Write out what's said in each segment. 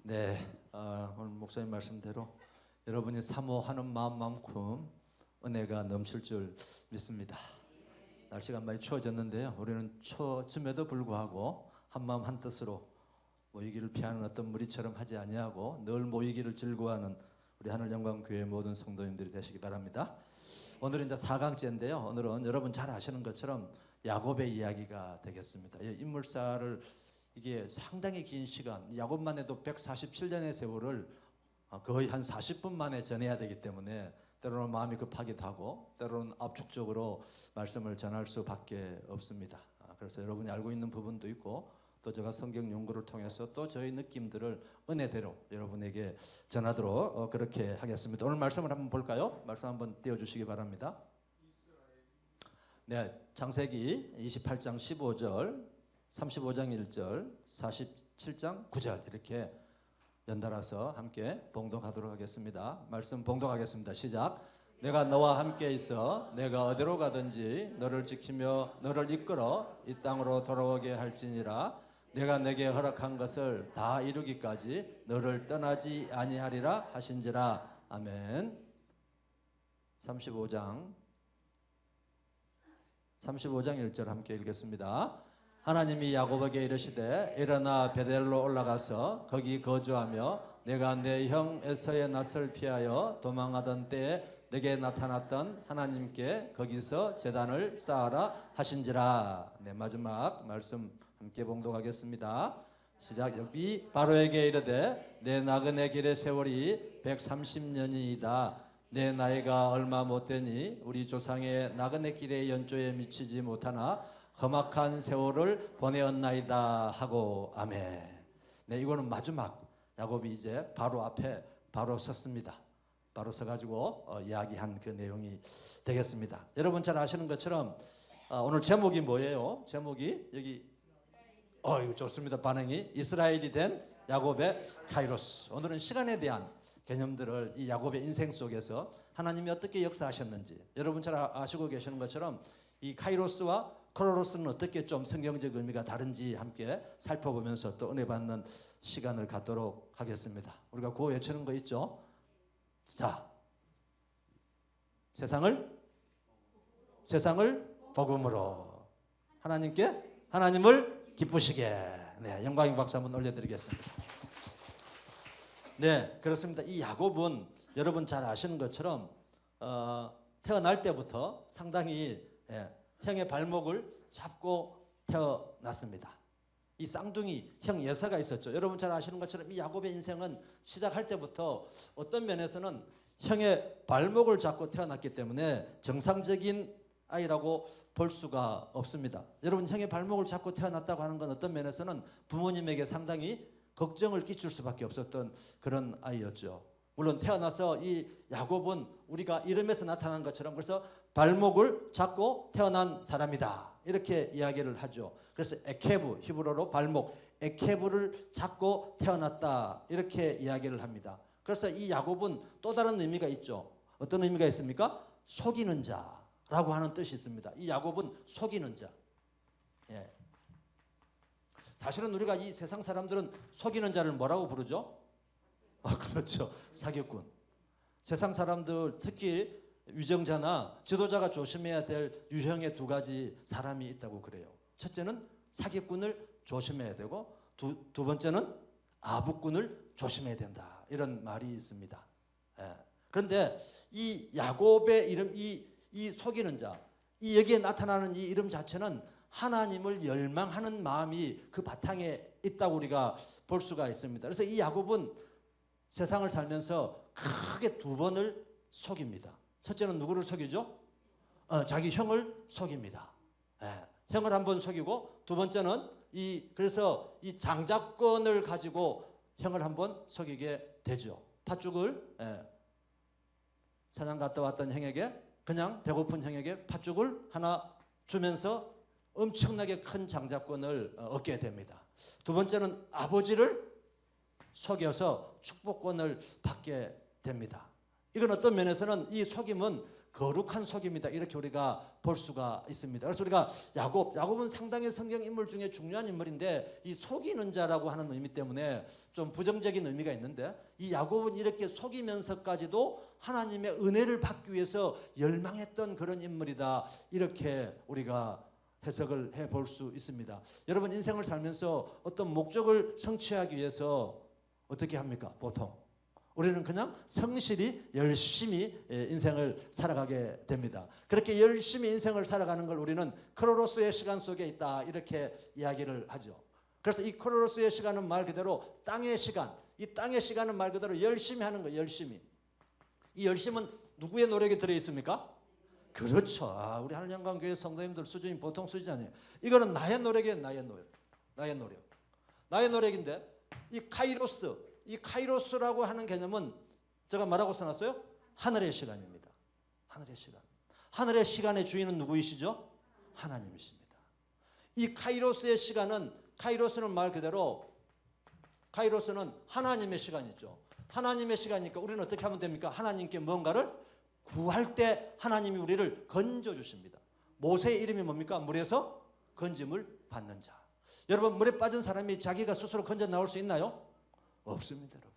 네, 오늘 목사님 말씀대로 여러분이 사모하는 마음만큼 은혜가 넘칠 줄 믿습니다. 날씨가 많이 추워졌는데요. 우리는 추워짐에도 불구하고 한마음 한뜻으로 모이기를 피하는 어떤 무리처럼 하지 아니하고 늘 모이기를 즐거워하는 우리 하늘영광교회 모든 성도님들이 되시기 바랍니다. 오늘은 이제 4강째인데요. 오늘은 여러분 잘 아시는 것처럼 야곱의 이야기가 되겠습니다. 인물사를 이게 상당히 긴 시간, 야곱만 해도 147년의 세월을 거의 한 40분 만에 전해야 되기 때문에 때로는 마음이 급하기도 하고 때로는 압축적으로 말씀을 전할 수밖에 없습니다. 그래서 여러분이 알고 있는 부분도 있고 또 제가 성경 연구를 통해서 또 저희 느낌들을 은혜대로 여러분에게 전하도록 그렇게 하겠습니다. 오늘 말씀을 한번 볼까요? 말씀 한번 띄워주시기 바랍니다. 네, 창세기 28장 15절 35장 1절, 47장 9절 이렇게 연달아서 함께 봉독하도록 하겠습니다. 말씀 봉독하겠습니다. 시작. 내가 너와 함께 있어 내가 어디로 가든지 너를 지키며 너를 이끌어 이 땅으로 돌아오게 할지니라. 내가 내게 허락한 것을 다 이루기까지 너를 떠나지 아니하리라 하신지라. 아멘. 35장 1절 함께 읽겠습니다. 하나님이 야곱에게 이르시되 일어나 베델로 올라가서 거기 거주하며 내가 내 형 에서의 낯을 피하여 도망하던 때에 내게 나타났던 하나님께 거기서 제단을 쌓아라 하신지라. 네, 마지막 말씀 함께 봉독하겠습니다. 시작. 여기 바로에게 이르되 내 나그네 길의 세월이 130년이다. 내 나이가 얼마 못되니 우리 조상의 나그네 길의 연조에 미치지 못하나 험악한 세월을 보내었나이다 하고. 아멘. 네, 이거는 마지막 야곱이 이제 바로 앞에 바로 섰습니다. 바로 서가지고 이야기한 그 내용이 되겠습니다. 여러분 잘 아시는 것처럼 오늘 제목이 뭐예요? 제목이 여기 이거 좋습니다. 반응이 이스라엘이 된 야곱의 카이로스. 오늘은 시간에 대한 개념들을 이 야곱의 인생 속에서 하나님이 어떻게 역사하셨는지 여러분 잘 아시고 계시는 것처럼 이 카이로스와 크로노스는 어떻게 좀 성경적 의미가 다른지 함께 살펴보면서 또 은혜 받는 시간을 갖도록 하겠습니다. 우리가 구호 외치는 거 있죠? 자, 세상을 복음으로 하나님을 기쁘시게. 네, 영광의 박수 한번 올려드리겠습니다. 네, 그렇습니다. 이 야곱은 여러분 잘 아시는 것처럼 태어날 때부터 상당히 형의 발목을 잡고 태어났습니다. 이 쌍둥이 형 예사가 있었죠. 여러분 잘 아시는 것처럼 이 야곱의 인생은 시작할 때부터 어떤 면에서는 형의 발목을 잡고 태어났기 때문에 정상적인 아이라고 볼 수가 없습니다. 여러분 형의 발목을 잡고 태어났다고 하는 건 어떤 면에서는 부모님에게 상당히 걱정을 끼칠 수밖에 없었던 그런 아이였죠. 물론 태어나서 이 야곱은 우리가 이름에서 나타난 것처럼 그래서 발목을 잡고 태어난 사람이다 이렇게 이야기를 하죠. 그래서 에케브, 히브리어로 발목, 에케브를 잡고 태어났다 이렇게 이야기를 합니다. 그래서 이 야곱은 또 다른 의미가 있죠. 어떤 의미가 있습니까? 속이는 자라고 하는 뜻이 있습니다. 이 야곱은 속이는 자. 예. 사실은 우리가 이 세상 사람들은 속이는 자를 뭐라고 부르죠? 그렇죠. 사기꾼. 세상 사람들 특히 위정자나 지도자가 조심해야 될 유형의 두 가지 사람이 있다고 그래요. 첫째는 사기꾼을 조심해야 되고 두 번째는 아부꾼을 조심해야 된다. 이런 말이 있습니다. 그런데 이 야곱의 이름, 이 속이는 자, 이 여기에 나타나는 이 이름 자체는 하나님을 열망하는 마음이 그 바탕에 있다고 우리가 볼 수가 있습니다. 그래서 이 야곱은 세상을 살면서 크게 두 번을 속입니다. 첫째는 누구를 속이죠? 자기 형을 속입니다. 형을 한번 속이고 두 번째는 그래서 이 장자권을 가지고 형을 한번 속이게 되죠. 팥죽을 사냥 갔다 왔던 형에게 그냥 배고픈 형에게 팥죽을 하나 주면서 엄청나게 큰 장자권을 얻게 됩니다. 두 번째는 아버지를 속여서 축복권을 받게 됩니다. 이건 어떤 면에서는 이 속임은 거룩한 속입니다. 이렇게 우리가 볼 수가 있습니다. 그래서 우리가 야곱은 상당히 성경 인물 중에 중요한 인물인데 이 속이는 자라고 하는 의미 때문에 좀 부정적인 의미가 있는데 이 야곱은 이렇게 속이면서까지도 하나님의 은혜를 받기 위해서 열망했던 그런 인물이다. 이렇게 우리가 해석을 해볼 수 있습니다. 여러분 인생을 살면서 어떤 목적을 성취하기 위해서 어떻게 합니까? 보통 우리는 그냥 성실히 열심히 인생을 살아가게 됩니다. 그렇게 열심히 인생을 살아가는 걸 우리는 크로노스의 시간 속에 있다 이렇게 이야기를 하죠. 그래서 이 크로노스의 시간은 말 그대로 땅의 시간, 이 땅의 시간은 말 그대로 열심히 하는 거예요. 열심히. 이 열심은 누구의 노력이 들어있습니까? 그렇죠. 우리 한영광교회 성도님들 수준이 보통 수준이 아니에요. 이거는 나의 노력이에요. 나의 노력. 나의 노력인데 이 카이로스라고 하는 개념은 제가 뭐라고 써놨어요? 하늘의 시간입니다. 하늘의 시간. 하늘의 시간의 주인은 누구이시죠? 하나님이십니다. 이 카이로스의 시간은 카이로스는 말 그대로 카이로스는 하나님의 시간이죠. 하나님의 시간이니까 우리는 어떻게 하면 됩니까? 하나님께 뭔가를 구할 때 하나님이 우리를 건져주십니다. 모세의 이름이 뭡니까? 물에서 건짐을 받는 자. 여러분 물에 빠진 사람이 자기가 스스로 건져 나올 수 있나요? 없습니다. 여러분.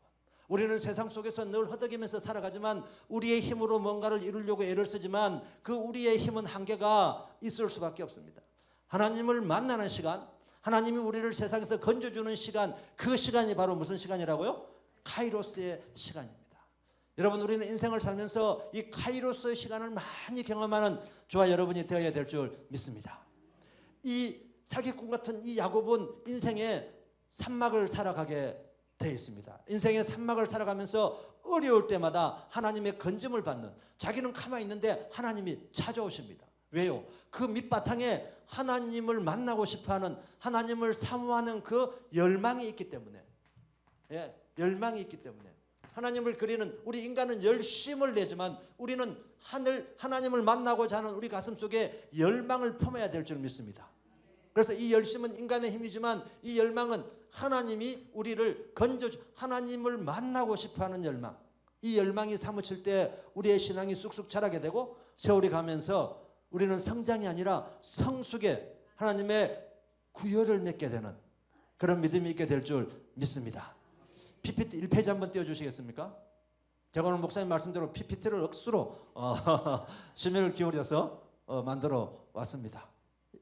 우리는 세상 속에서 늘 허덕이면서 살아가지만 우리의 힘으로 뭔가를 이루려고 애를 쓰지만 그 우리의 힘은 한계가 있을 수밖에 없습니다. 하나님을 만나는 시간, 하나님이 우리를 세상에서 건져주는 시간, 그 시간이 바로 무슨 시간이라고요? 카이로스의 시간입니다. 여러분 우리는 인생을 살면서 이 카이로스의 시간을 많이 경험하는 저와 여러분이 되어야 될 줄 믿습니다. 이 사기꾼 같은 이 야곱은 인생의 산막을 살아가게 되어 있습니다. 인생의 산막을 살아가면서 어려울 때마다 하나님의 건짐을 받는, 자기는 가만히 있는데 하나님이 찾아오십니다. 왜요? 그 밑바탕에 하나님을 만나고 싶어하는, 하나님을 사모하는 그 열망이 있기 때문에, 열망이 있기 때문에 하나님을 그리는, 우리 인간은 열심을 내지만 우리는 하나님을 만나고자 하는 우리 가슴 속에 열망을 품어야 될 줄 믿습니다. 그래서 이 열심은 인간의 힘이지만 이 열망은 하나님이 우리를 하나님을 만나고 싶어하는 열망, 이 열망이 사무칠 때 우리의 신앙이 쑥쑥 자라게 되고 세월이 가면서 우리는 성장이 아니라 성숙의 하나님의 구열을 맺게 되는 그런 믿음이 있게 될 줄 믿습니다. PPT 1페이지 한번 띄워주시겠습니까? 제가 오늘 목사님 말씀대로 PPT를 억수로 심혈을 기울여서 만들어 왔습니다.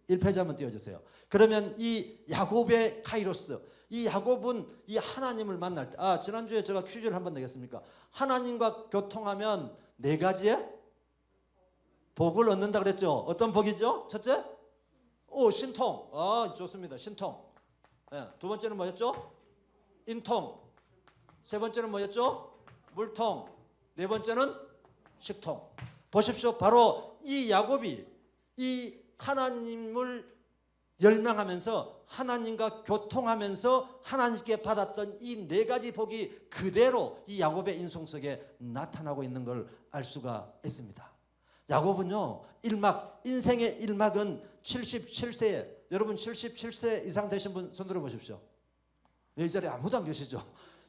1페이지 한번 띄워주세요. 그러면 이 야곱의 카이로스, 이 야곱은 이 하나님을 만날 때, 지난주에 제가 퀴즈를 한번 내겠습니까? 하나님과 교통하면 4가지의 복을 얻는다 그랬죠. 어떤 복이죠? 첫째, 신통. 좋습니다. 신통. 두 번째는 뭐였죠? 인통. 세 번째는 뭐였죠? 물통. 네 번째는 식통. 보십시오. 바로 이 야곱이 이 하나님을 열망하면서 하나님과 교통하면서 하나님께 받았던 이 4가지 복이 그대로 이 야곱의 인성 속에 나타나고 있는 걸 알 수가 있습니다. 야곱은요, 인생의 1막은 77세에, 여러분 77세 이상 되신 분 손 들어 보십시오. 이 자리에 아무도 안 계시죠?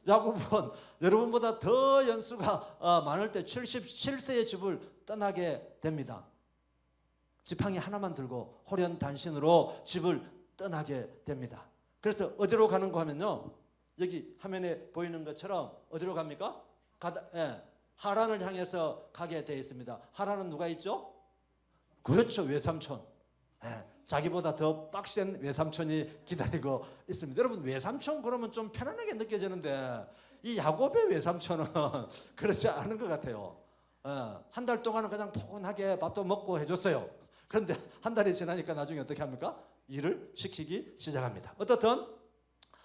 야곱은 여러분보다 더 연수가 많을 때 77세의 집을 떠나게 됩니다. 지팡이 하나만 들고 호련단신으로 집을 떠나게 됩니다. 그래서 어디로 가는가 하면요, 여기 화면에 보이는 것처럼 어디로 갑니까? 하란을 향해서 가게 되어 있습니다. 하란은 누가 있죠? 그렇죠, 외삼촌. 자기보다 더 빡센 외삼촌이 기다리고 있습니다. 여러분 외삼촌 그러면 좀 편안하게 느껴지는데 이 야곱의 외삼촌은 그렇지 않은 것 같아요. 한 달 동안은 그냥 포근하게 밥도 먹고 해줬어요. 그런데 한 달이 지나니까 나중에 어떻게 합니까? 일을 시키기 시작합니다. 어떻든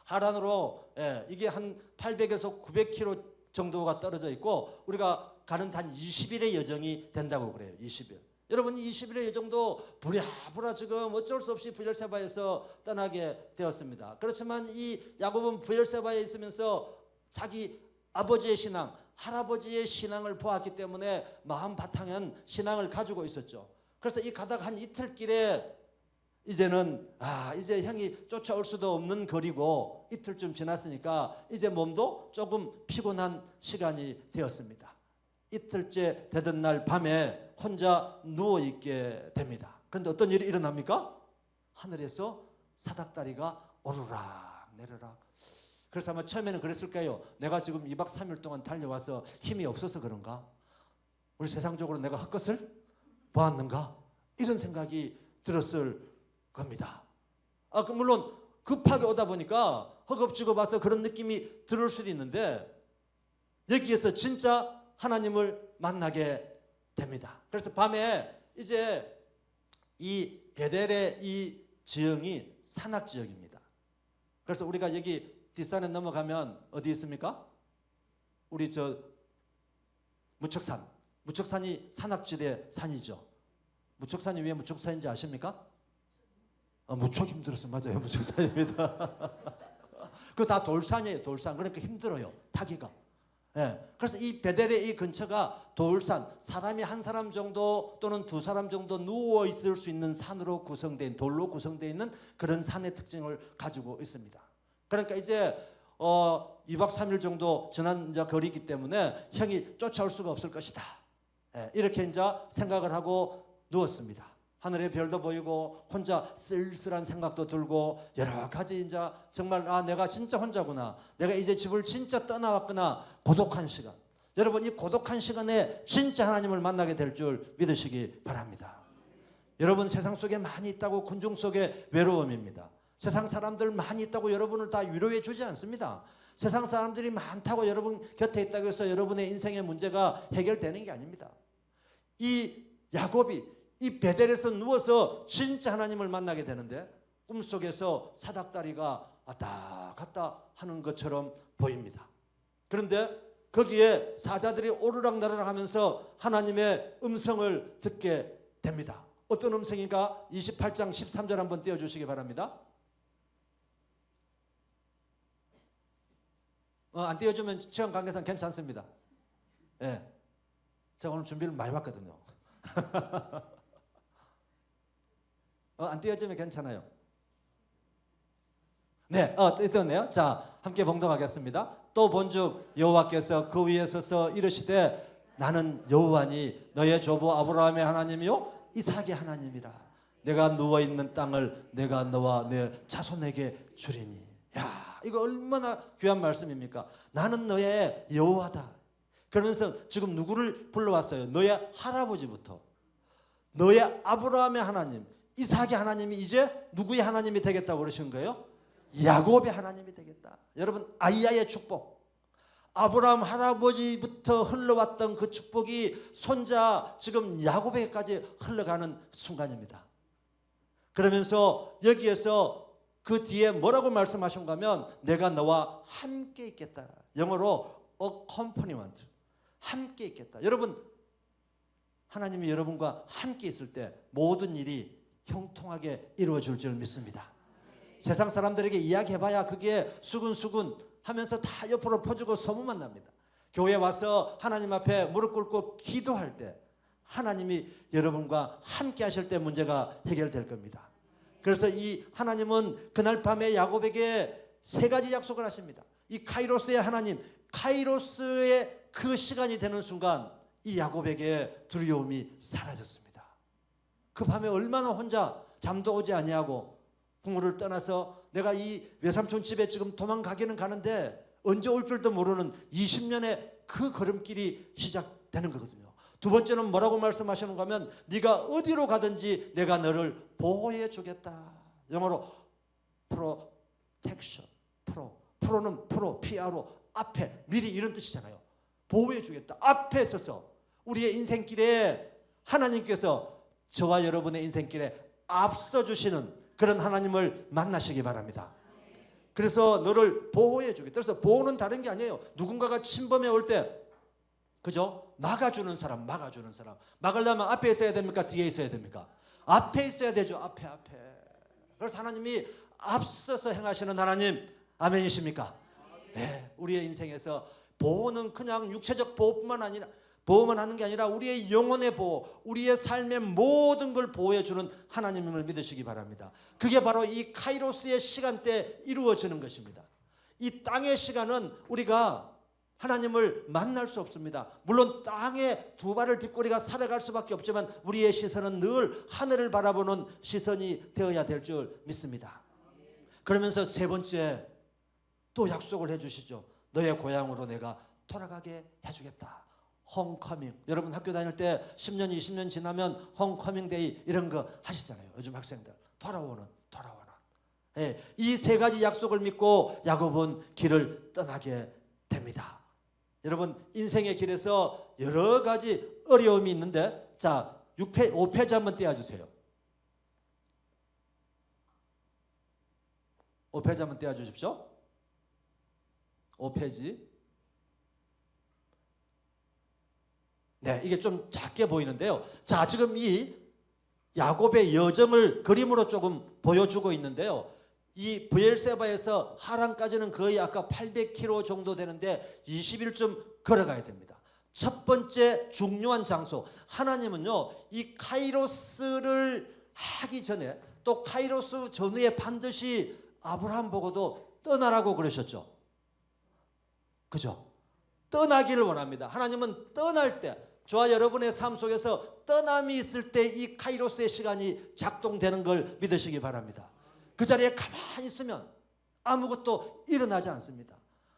하란으로 이게 한 800에서 900km 정도가 떨어져 있고 우리가 가는 한 20일의 여정이 된다고 그래요. 20일. 여러분 20일의 여정도 부랴부랴 지금 어쩔 수 없이 브엘세바에서 떠나게 되었습니다. 그렇지만 이 야곱은 브엘세바에 있으면서 자기 아버지의 신앙, 할아버지의 신앙을 보았기 때문에 마음 바탕은 신앙을 가지고 있었죠. 그래서 이 가다가 한 이틀 길에 이제는 이제 형이 쫓아올 수도 없는 거리고 이틀쯤 지났으니까 이제 몸도 조금 피곤한 시간이 되었습니다. 이틀째 되던 날 밤에 혼자 누워있게 됩니다. 그런데 어떤 일이 일어납니까? 하늘에서 사닥다리가 오르락 내리락. 그래서 아마 처음에는 그랬을까요? 내가 지금 2박 3일 동안 달려와서 힘이 없어서 그런가? 우리 세상적으로 내가 헛것을 보았는가? 이런 생각이 들었을 겁니다. 물론 급하게 오다 보니까 허겁지겁 와서 그런 느낌이 들을 수도 있는데 여기에서 진짜 하나님을 만나게 됩니다. 그래서 밤에 이제 이 베델의 이 지형이 산악지역입니다. 그래서 우리가 여기 뒷산에 넘어가면 어디 있습니까? 우리 무척산. 무척산이 산악지대 산이죠. 무척산이 왜 무척산인지 아십니까? 무척 힘들었어요. 맞아요. 무척산입니다. 그거 다 돌산이에요. 돌산. 그러니까 힘들어요. 타기가. 예. 그래서 이 베델의 이 근처가 돌산, 사람이 한 사람 정도 또는 두 사람 정도 누워 있을 수 있는 산으로 구성된, 돌로 구성되어 있는 그런 산의 특징을 가지고 있습니다. 그러니까 이제 2박 3일 정도 지난 이제 거리이기 때문에 형이 쫓아올 수가 없을 것이다. 예. 이렇게 이제 생각을 하고 누웠습니다. 하늘의 별도 보이고 혼자 쓸쓸한 생각도 들고 여러 가지 이제 정말 내가 진짜 혼자구나. 내가 이제 집을 진짜 떠나왔구나. 고독한 시간. 여러분 이 고독한 시간에 진짜 하나님을 만나게 될 줄 믿으시기 바랍니다. 여러분 세상 속에 많이 있다고 군중 속에 외로움입니다. 세상 사람들 많이 있다고 여러분을 다 위로해 주지 않습니다. 세상 사람들이 많다고 여러분 곁에 있다고 해서 여러분의 인생의 문제가 해결되는 게 아닙니다. 이 야곱이 이 베델에서 누워서 진짜 하나님을 만나게 되는데 꿈속에서 사닥다리가 왔다 갔다 하는 것처럼 보입니다. 그런데 거기에 사자들이 오르락내리락 하면서 하나님의 음성을 듣게 됩니다. 어떤 음성인가? 28장 13절 한번 띄워주시기 바랍니다. 안 띄워주면 시간 관계상 괜찮습니다. 예. 제가 오늘 준비를 많이 했거든요. 안 띄워주면 괜찮아요. 네, 띄웠네요. 자, 함께 봉독하겠습니다. 또 본즉 여호와께서 그 위에 서서 이르시되 나는 여호와니 너의 조부 아브라함의 하나님이요 이삭의 하나님이라. 내가 누워있는 땅을 내가 너와 내 자손에게 주리니. 야, 이거 얼마나 귀한 말씀입니까? 나는 너의 여호와다. 그러면서 지금 누구를 불러왔어요? 너의 할아버지부터 너의 아브라함의 하나님 이삭의 하나님이 이제 누구의 하나님이 되겠다고 그러신 거예요? 야곱의 하나님이 되겠다. 여러분 아이야의 축복. 아브라함 할아버지부터 흘러왔던 그 축복이 손자 지금 야곱에게까지 흘러가는 순간입니다. 그러면서 여기에서 그 뒤에 뭐라고 말씀하신가 하면 내가 너와 함께 있겠다. 영어로 accompaniment. 함께 있겠다. 여러분 하나님이 여러분과 함께 있을 때 모든 일이 형통하게 이루어질 줄 믿습니다. 세상 사람들에게 이야기해봐야 그게 수근수근 하면서 다 옆으로 퍼주고 소문만 납니다. 교회에 와서 하나님 앞에 무릎 꿇고 기도할 때 하나님이 여러분과 함께 하실 때 문제가 해결될 겁니다. 그래서 이 하나님은 그날 밤에 야곱에게 세 가지 약속을 하십니다. 이 카이로스의 하나님, 카이로스의 그 시간이 되는 순간 이 야곱에게 두려움이 사라졌습니다. 그 밤에 얼마나 혼자 잠도 오지 아니하고 부모를 떠나서 내가 이 외삼촌 집에 지금 도망가기는 가는데 언제 올 줄도 모르는 20년의 그 걸음길이 시작되는 거거든요. 두 번째는 뭐라고 말씀하시는가 하면 네가 어디로 가든지 내가 너를 보호해 주겠다. 영어로 protection. 프로는 PRO 앞에 미리 이런 뜻이잖아요. 보호해 주겠다. 앞에 서서 우리의 인생길에 하나님께서 저와 여러분의 인생길에 앞서 주시는 그런 하나님을 만나시기 바랍니다. 그래서 너를 보호해 주겠다. 그래서 보호는 다른 게 아니에요. 누군가가 침범해 올 때 그죠? 막아주는 사람. 막으려면 앞에 있어야 됩니까? 뒤에 있어야 됩니까? 앞에 있어야 되죠. 앞에. 그래서 하나님이 앞서서 행하시는 하나님 아멘이십니까? 네, 우리의 인생에서 보호는 그냥 육체적 보호뿐만 아니라 보호만 하는 게 아니라 우리의 영혼의 보호, 우리의 삶의 모든 걸 보호해 주는 하나님을 믿으시기 바랍니다. 그게 바로 이 카이로스의 시간대에 이루어지는 것입니다. 이 땅의 시간은 우리가 하나님을 만날 수 없습니다. 물론 땅에 두 발을 뒷구리가 살아갈 수밖에 없지만 우리의 시선은 늘 하늘을 바라보는 시선이 되어야 될 줄 믿습니다. 그러면서 세 번째 또 약속을 해주시죠. 너의 고향으로 내가 돌아가게 해주겠다. 홈커밍. 여러분 학교 다닐 때 10년 20년 지나면 홈커밍 데이 이런 거 하시잖아요. 요즘 학생들 돌아오는. 예, 이 세 가지 약속을 믿고 야곱은 길을 떠나게 됩니다. 여러분 인생의 길에서 여러 가지 어려움이 있는데, 자 5페이지 한번 떼어주세요. 5페이지 한번 떼어주십시오. 5페이지. 네, 이게 좀 작게 보이는데요. 자, 지금 이 야곱의 여정을 그림으로 조금 보여주고 있는데요. 이 브엘세바에서 하란까지는 거의 아까 800km 정도 되는데 20일쯤 걸어가야 됩니다. 첫 번째 중요한 장소, 하나님은요 이 카이로스를 하기 전에 또 카이로스 전후에 반드시 아브라함 보고도 떠나라고 그러셨죠. 그죠? 떠나기를 원합니다. 하나님은 떠날 때, 저와 여러분의 삶 속에서 떠남이 있을 때 이 카이로스의 시간이 작동되는 걸 믿으시기 바랍니다. 그 자리에 가만히 있으면 아무것도 일어나지 않습니다.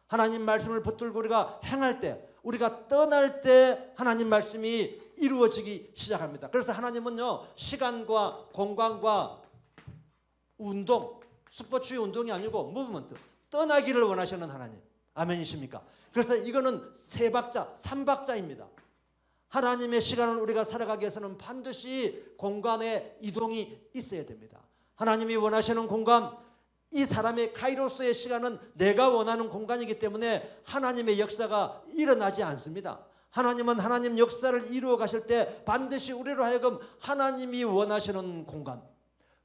하나님 말씀을 붙들고 우리가 행할 때, 우리가 떠날 때 하나님 말씀이 이루어지기 시작합니다. 그래서 하나님은요 시간과 공간과 운동, 스포츠의 운동이 아니고 무브먼트, 떠나기를 원하시는 하나님. 아멘이십니까? 그래서 이거는 세 박자, 3박자입니다. 하나님의 시간을 우리가 살아가기 위해서는 반드시 공간의 이동이 있어야 됩니다. 하나님이 원하시는 공간, 이 사람의 카이로스의 시간은 내가 원하는 공간이기 때문에 하나님의 역사가 일어나지 않습니다. 하나님은 하나님 역사를 이루어 가실 때 반드시 우리로 하여금 하나님이 원하시는 공간,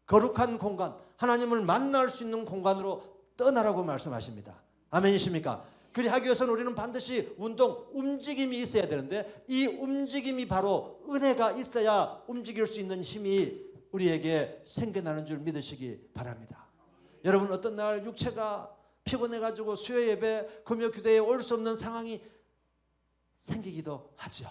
거룩한 공간, 하나님을 만날 수 있는 공간으로 떠나라고 말씀하십니다. 아멘이십니까? 그리하기 위해서는 우리는 반드시 운동, 움직임이 있어야 되는데 이 움직임이 바로 은혜가 있어야 움직일 수 있는 힘이 우리에게 생겨나는 줄 믿으시기 바랍니다. 여러분 어떤 날 육체가 피곤해가지고 수요 예배, 금요 교대에 올 수 없는 상황이 생기기도 하죠.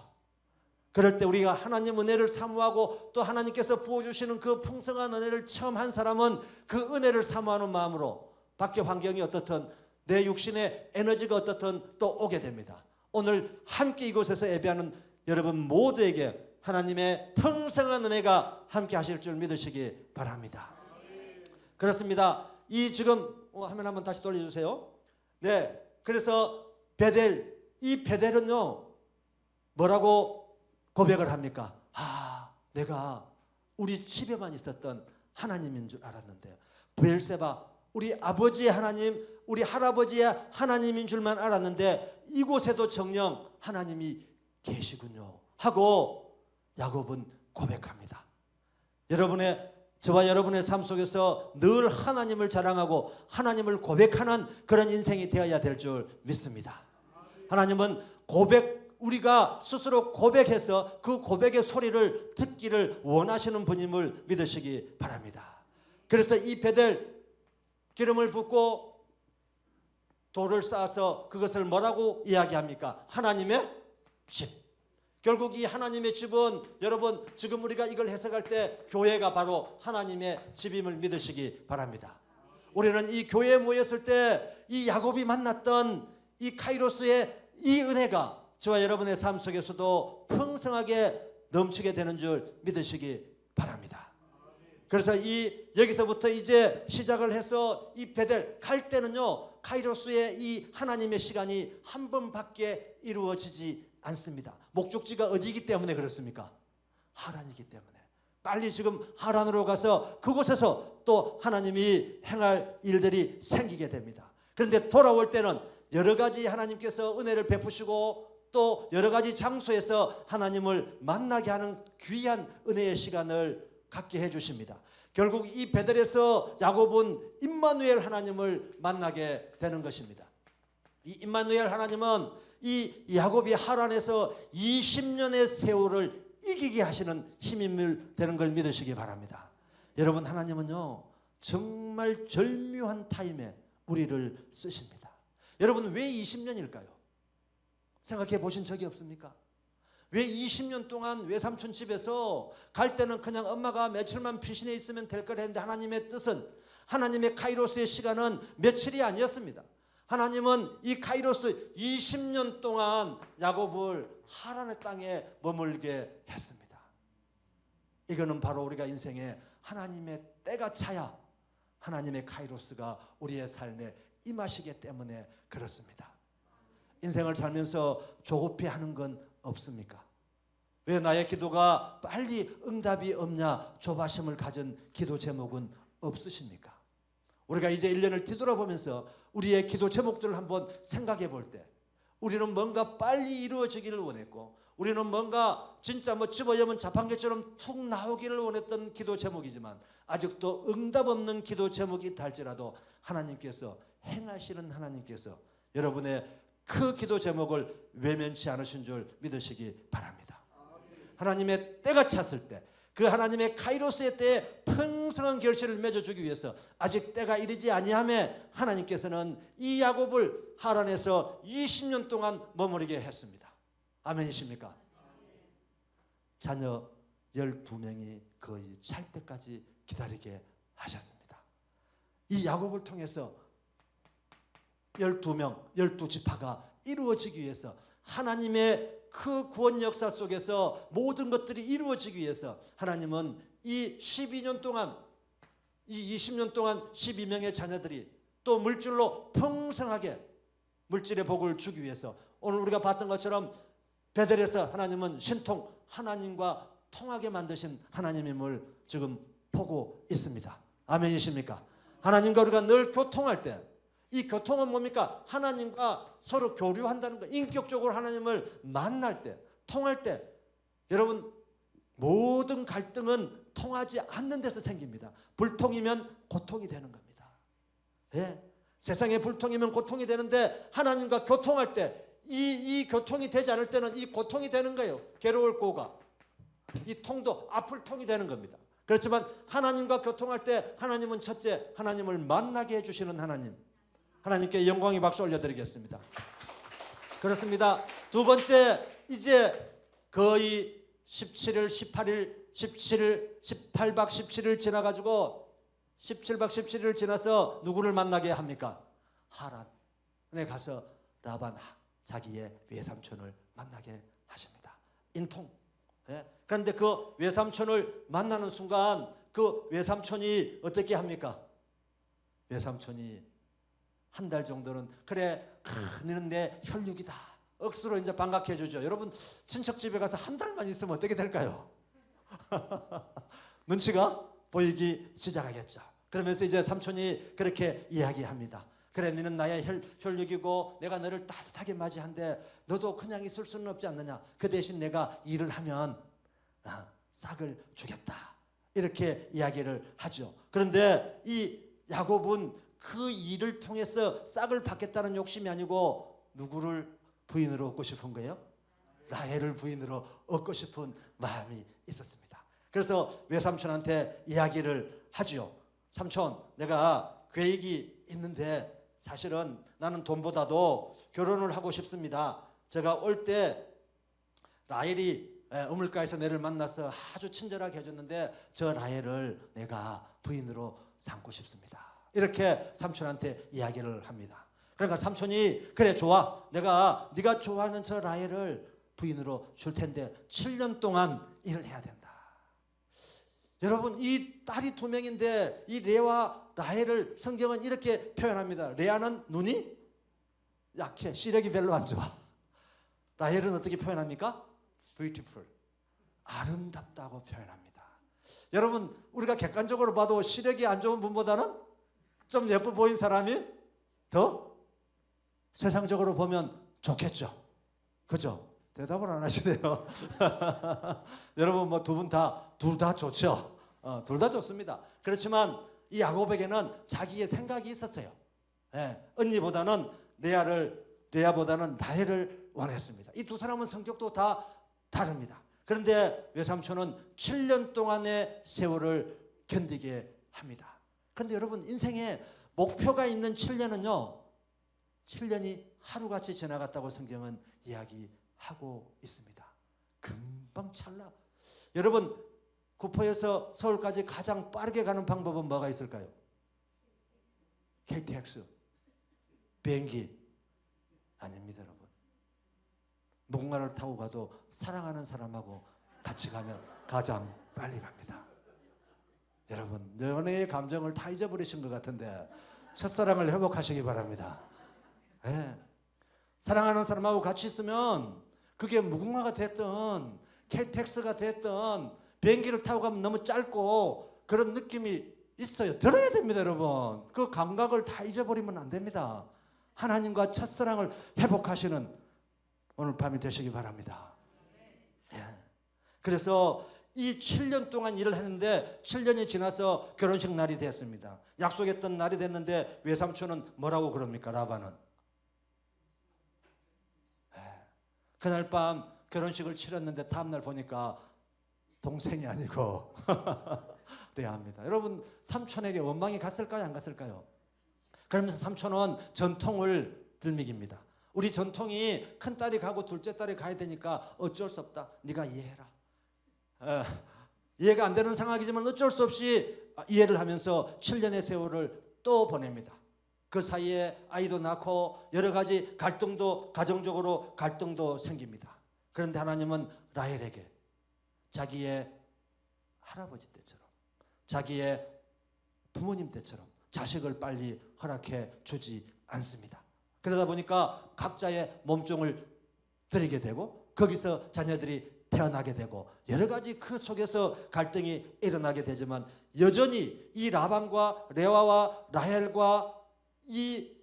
그럴 때 우리가 하나님 은혜를 사모하고 또 하나님께서 부어주시는 그 풍성한 은혜를 체험한 사람은 그 은혜를 사모하는 마음으로 밖의 환경이 어떻든 내 육신의 에너지가 어떻든 또 오게 됩니다. 오늘 함께 이곳에서 예배하는 여러분 모두에게 하나님의 풍성한 은혜가 함께 하실 줄 믿으시기 바랍니다. 그렇습니다. 이 지금 화면 한번 다시 돌려주세요. 네, 그래서 베델, 이 베델은요 뭐라고 고백을 합니까? 내가 우리 집에만 있었던 하나님인 줄 알았는데, 브엘세바, 우리 아버지의 하나님, 우리 할아버지의 하나님인 줄만 알았는데 이곳에도 정녕 하나님이 계시군요 하고 야곱은 고백합니다. 저와 여러분의 삶 속에서 늘 하나님을 자랑하고 하나님을 고백하는 그런 인생이 되어야 될 줄 믿습니다. 하나님은 우리가 스스로 고백해서 그 고백의 소리를 듣기를 원하시는 분임을 믿으시기 바랍니다. 그래서 이 베델 기름을 붓고 돌을 쌓아서 그것을 뭐라고 이야기합니까? 하나님의 집. 결국 이 하나님의 집은 여러분 지금 우리가 이걸 해석할 때 교회가 바로 하나님의 집임을 믿으시기 바랍니다. 우리는 이 교회에 모였을 때 이 야곱이 만났던 이 카이로스의 이 은혜가 저와 여러분의 삶 속에서도 풍성하게 넘치게 되는 줄 믿으시기 바랍니다. 그래서 여기서부터 이제 시작을 해서 이 베델 갈 때는요 카이로스의 이 하나님의 시간이 한 번밖에 이루어지지 않습니다. 목적지가 어디이기 때문에 그렇습니까? 하란이기 때문에 빨리 지금 하란으로 가서 그곳에서 또 하나님이 행할 일들이 생기게 됩니다. 그런데 돌아올 때는 여러 가지 하나님께서 은혜를 베푸시고 또 여러 가지 장소에서 하나님을 만나게 하는 귀한 은혜의 시간을 갖게 해주십니다. 결국 이 베델에서 야곱은 임마누엘 하나님을 만나게 되는 것입니다. 이 임마누엘 하나님은 이 야곱이 하란에서 20년의 세월을 이기게 하시는 힘임을 되는 걸 믿으시기 바랍니다. 여러분 하나님은요 정말 절묘한 타임에 우리를 쓰십니다. 여러분 왜 20년일까요? 생각해 보신 적이 없습니까? 왜 20년 동안 외삼촌 집에서 갈 때는 그냥 엄마가 며칠만 피신해 있으면 될 걸 했는데 하나님의 뜻은, 하나님의 카이로스의 시간은 며칠이 아니었습니다. 하나님은 이 카이로스 20년 동안 야곱을 하란의 땅에 머물게 했습니다. 이거는 바로 우리가 인생에 하나님의 때가 차야 하나님의 카이로스가 우리의 삶에 임하시기 때문에 그렇습니다. 인생을 살면서 조급해 하는 건 없습니까? 왜 나의 기도가 빨리 응답이 없냐, 조바심을 가진 기도 제목은 없으십니까? 우리가 이제 1년을 뒤돌아보면서 우리의 기도 제목들을 한번 생각해 볼 때, 우리는 뭔가 빨리 이루어지기를 원했고, 우리는 뭔가 진짜 집어여면 자판기처럼 툭 나오기를 원했던 기도 제목이지만, 아직도 응답 없는 기도 제목이 있다 할지라도 하나님께서, 행하시는 하나님께서 여러분의 그 기도 제목을 외면치 않으신 줄 믿으시기 바랍니다. 하나님의 때가 찼을 때, 그 하나님의 카이로스의 때에 풍성한 결실을 맺어주기 위해서 아직 때가 이르지 아니함에 하나님께서는 이 야곱을 하란에서 20년 동안 머무르게 했습니다. 아멘이십니까? 자녀 12명이 거의 찰 때까지 기다리게 하셨습니다. 이 야곱을 통해서 12명, 12지파가 이루어지기 위해서, 하나님의 그 구원 역사 속에서 모든 것들이 이루어지기 위해서 하나님은 이 12년 동안, 이 20년 동안 12명의 자녀들이 또 물질로 풍성하게 물질의 복을 주기 위해서, 오늘 우리가 봤던 것처럼 베델에서 하나님은 신통, 하나님과 통하게 만드신 하나님임을 지금 보고 있습니다. 아멘이십니까? 하나님과 우리가 늘 교통할 때, 이 교통은 뭡니까? 하나님과 서로 교류한다는 거. 인격적으로 하나님을 만날 때, 통할 때, 여러분 모든 갈등은 통하지 않는 데서 생깁니다. 불통이면 고통이 되는 겁니다. 예. 세상에 불통이면 고통이 되는데 하나님과 교통할 때 이 교통이 되지 않을 때는 이 고통이 되는 거예요. 괴로울 고가, 이 통도 아플 통이 되는 겁니다. 그렇지만 하나님과 교통할 때 하나님은 첫째, 하나님을 만나게 해주시는 하나님, 하나님께 영광의 박수 올려드리겠습니다. 그렇습니다. 두 번째, 이제 거의 17일, 18일, 17일, 18박 17일 지나가지고 17박 17일 지나서 누구를 만나게 합니까? 하란에 가서 라반, 자기의 외삼촌을 만나게 하십니다. 인통. 예? 그런데 그 외삼촌을 만나는 순간 그 외삼촌이 어떻게 합니까? 외삼촌이 한 달 정도는 그래, 너는 내 혈육이다, 억수로 이제 반갑게 해주죠. 여러분 친척 집에 가서 한 달만 있으면 어떻게 될까요? 눈치가 보이기 시작하겠죠. 그러면서 이제 삼촌이 그렇게 이야기합니다. 그래, 너는 나의 혈육이고 내가 너를 따뜻하게 맞이한데 너도 그냥 있을 수는 없지 않느냐. 그 대신 내가 일을 하면 싹을 주겠다, 이렇게 이야기를 하죠. 그런데 이 야곱은 그 일을 통해서 싹을 받겠다는 욕심이 아니고 누구를 부인으로 얻고 싶은 거예요? 라헬을 부인으로 얻고 싶은 마음이 있었습니다. 그래서 외삼촌한테 이야기를 하죠. 삼촌, 내가 계획이 있는데 사실은 나는 돈보다도 결혼을 하고 싶습니다. 제가 올 때 라헬이 우물가에서 내를 만나서 아주 친절하게 해줬는데 저 라헬을 내가 부인으로 삼고 싶습니다. 이렇게 삼촌한테 이야기를 합니다. 그러니까 삼촌이 그래, 좋아, 내가 네가 좋아하는 저 라헬을 부인으로 줄 텐데 7년 동안 일을 해야 된다. 여러분, 이 딸이 2명인데 이 레아와 라헬을 성경은 이렇게 표현합니다. 레아는 눈이 약해, 시력이 별로 안 좋아. 라헬은 어떻게 표현합니까? beautiful, 아름답다고 표현합니다. 여러분, 우리가 객관적으로 봐도 시력이 안 좋은 분보다는 좀 예뻐 보인 사람이 더 세상적으로 보면 좋겠죠. 그죠? 대답을 안 하시네요. 여러분 둘 다 좋죠. 둘 다 좋습니다. 그렇지만 이 야곱에게는 자기의 생각이 있었어요. 예, 언니보다는 레아보다는 라헬을 원했습니다. 이 두 사람은 성격도 다 다릅니다. 그런데 외삼촌은 7년 동안의 세월을 견디게 합니다. 그런데 여러분, 인생에 목표가 있는 7년은요 7년이 하루같이 지나갔다고 성경은 이야기하고 있습니다. 금방 찰나. 여러분, 구포에서 서울까지 가장 빠르게 가는 방법은 뭐가 있을까요? KTX, 비행기 아닙니다, 여러분. 무궁화를 타고 가도 사랑하는 사람하고 같이 가면 가장 빨리 갑니다. 여러분, 연애의 감정을 다 잊어버리신 것 같은데 첫사랑을 회복하시기 바랍니다. 네. 사랑하는 사람하고 같이 있으면 그게 무궁화가 됐든 KTX가 됐든 비행기를 타고 가면 너무 짧고 그런 느낌이 있어요. 들어야 됩니다, 여러분. 그 감각을 다 잊어버리면 안 됩니다. 하나님과 첫사랑을 회복하시는 오늘 밤이 되시기 바랍니다. 예. 그래서 이 7년 동안 일을 했는데 7년이 지나서 결혼식 날이 됐습니다. 약속했던 날이 됐는데 외삼촌은 뭐라고 그럽니까? 라반은. 예. 그날 밤 결혼식을 치렀는데 다음날 보니까 동생이 아니고 레아입니다. 여러분, 삼촌에게 원망이 갔을까요? 안 갔을까요? 그러면서 삼촌은 전통을 들먹입니다. 우리 전통이 큰딸이 가고 둘째 딸이 가야 되니까 어쩔 수 없다. 네가 이해해라. 이해가 안 되는 상황이지만 어쩔 수 없이 이해를 하면서 7년의 세월을 또 보냅니다. 그 사이에 아이도 낳고 여러 가지 갈등도, 가정적으로 갈등도 생깁니다. 그런데 하나님은 라헬에게 자기의 할아버지 때처럼, 자기의 부모님 때처럼 자식을 빨리 허락해 주지 않습니다. 그러다 보니까 각자의 몸종을 드리게 되고 거기서 자녀들이 태어나게 되고 여러 가지 그 속에서 갈등이 일어나게 되지만 여전히 이 라반과 레아와 라헬과 이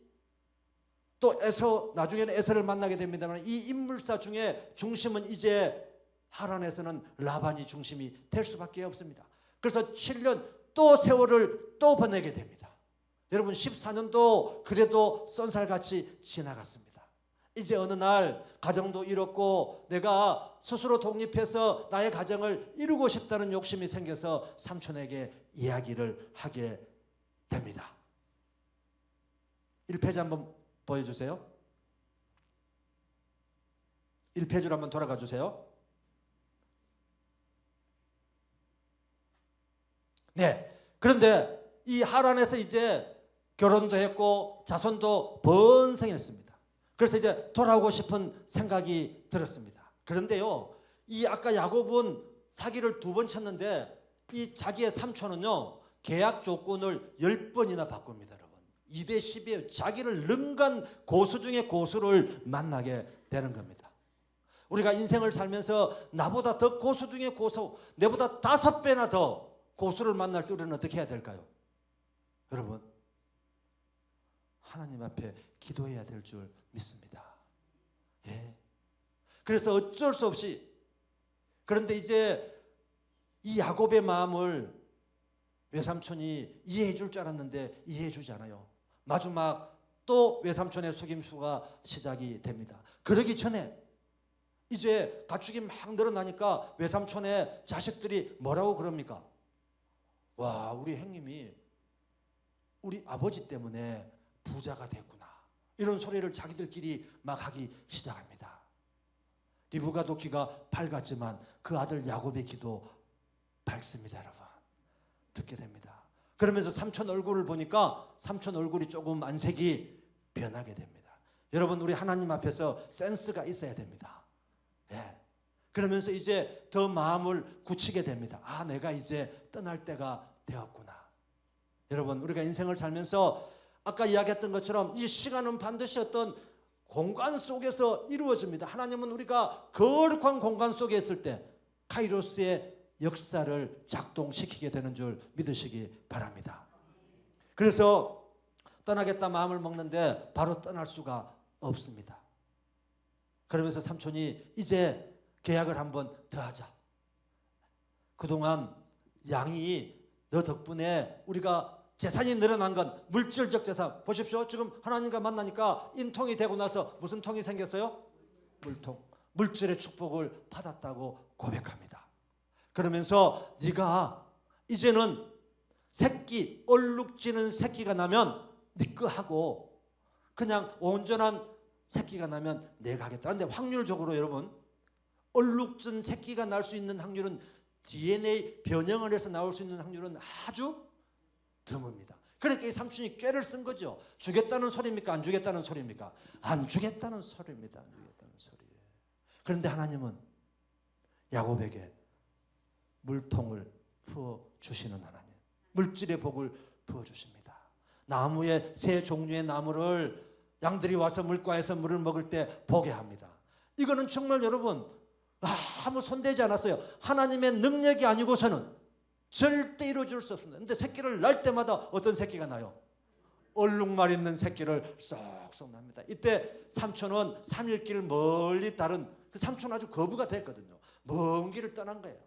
또 에서, 나중에는 에서를 만나게 됩니다만 이 인물사 중에 중심은 이제 하란에서는 라반이 중심이 될 수밖에 없습니다. 그래서 7년 또 세월을 또 보내게 됩니다. 여러분, 14년도 그래도 쏜살같이 지나갔습니다. 이제 어느 날 가정도 이뤘고 내가 스스로 독립해서 나의 가정을 이루고 싶다는 욕심이 생겨서 삼촌에게 이야기를 하게 됩니다. 1페이지 한번 보여주세요. 1페이지로 한번 돌아가 주세요. 네. 그런데 이 하란에서 이제 결혼도 했고 자손도 번성했습니다. 그래서 이제 돌아오고 싶은 생각이 들었습니다. 그런데요, 이 아까 야곱은 사기를 2번 쳤는데 이 자기의 삼촌은요, 계약 조건을 10번이나 바꿉니다, 여러분. 2대 10이에요. 자기를 능가한 고수 중에 고수를 만나게 되는 겁니다. 우리가 인생을 살면서 나보다 더 고수 중에 고수, 내보다 5배나 더 고수를 만날 때 우리는 어떻게 해야 될까요? 여러분, 하나님 앞에 기도해야 될 줄 믿습니다. 예. 그래서 어쩔 수 없이, 그런데 이제 이 야곱의 마음을 외삼촌이 이해해 줄 줄 알았는데 이해해 주지 않아요. 마지막 또 외삼촌의 속임수가 시작이 됩니다. 그러기 전에 이제 가축이 막 늘어나니까 외삼촌의 자식들이 뭐라고 그럽니까? 와, 우리 형님이 우리 아버지 때문에 부자가 됐구나. 이런 소리를 자기들끼리 막 하기 시작합니다. 리브가도 귀가 밝았지만 그 아들 야곱의 귀도 밝습니다, 여러분. 듣게 됩니다. 그러면서 삼촌 얼굴을 보니까 삼촌 얼굴이 조금 안색이 변하게 됩니다. 여러분, 우리 하나님 앞에서 센스가 있어야 됩니다. 예. 그러면서 이제 더 마음을 굳히게 됩니다. 아, 내가 이제 떠날 때가 되었구나. 여러분, 우리가 인생을 살면서 아까 이야기했던 것처럼 이 시간은 반드시 어떤 공간 속에서 이루어집니다. 하나님은 우리가 거룩한 공간 속에 있을 때 카이로스의 역사를 작동시키게 되는 줄 믿으시기 바랍니다. 그래서 떠나겠다 마음을 먹는데 바로 떠날 수가 없습니다. 그러면서 삼촌이 이제 계약을 한번 더 하자. 그동안 양이 너 덕분에 우리가 재산이 늘어난 건 물질적 재산. 보십시오. 지금 하나님과 만나니까 인통이 되고 나서 무슨 통이 생겼어요? 물통. 물질의 축복을 받았다고 고백합니다. 그러면서 네가 이제는 새끼, 얼룩지는 새끼가 나면 네 거 하고 그냥 온전한 새끼가 나면 내가 하겠다. 그런데 확률적으로 여러분 얼룩진 새끼가 날 수 있는 확률은 DNA 변형을 해서 나올 수 있는 확률은 아주 드뭅니다. 그러니까 이 삼촌이 꾀를 쓴 거죠. 주겠다는 소리입니까? 안 주겠다는 소리입니까? 안 주겠다는 소리입니다. 안 주겠다는 소리예요. 그런데 하나님은 야곱에게 물통을 부어주시는 하나님, 물질의 복을 부어주십니다. 나무에 세 종류의 나무를 양들이 와서 물가에서 물을 먹을 때 보게 합니다. 이거는 정말 여러분 아무 손대지 않았어요. 하나님의 능력이 아니고서는 절대 이루어질 수 없습니다. 근데 새끼를 낳을 때마다 어떤 새끼가 나요? 얼룩말 있는 새끼를 쏙쏙 납니다. 이때 삼촌은 3일 멀리 다른 그 삼촌 아주 거부가 됐거든요. 먼 길을 떠난 거예요.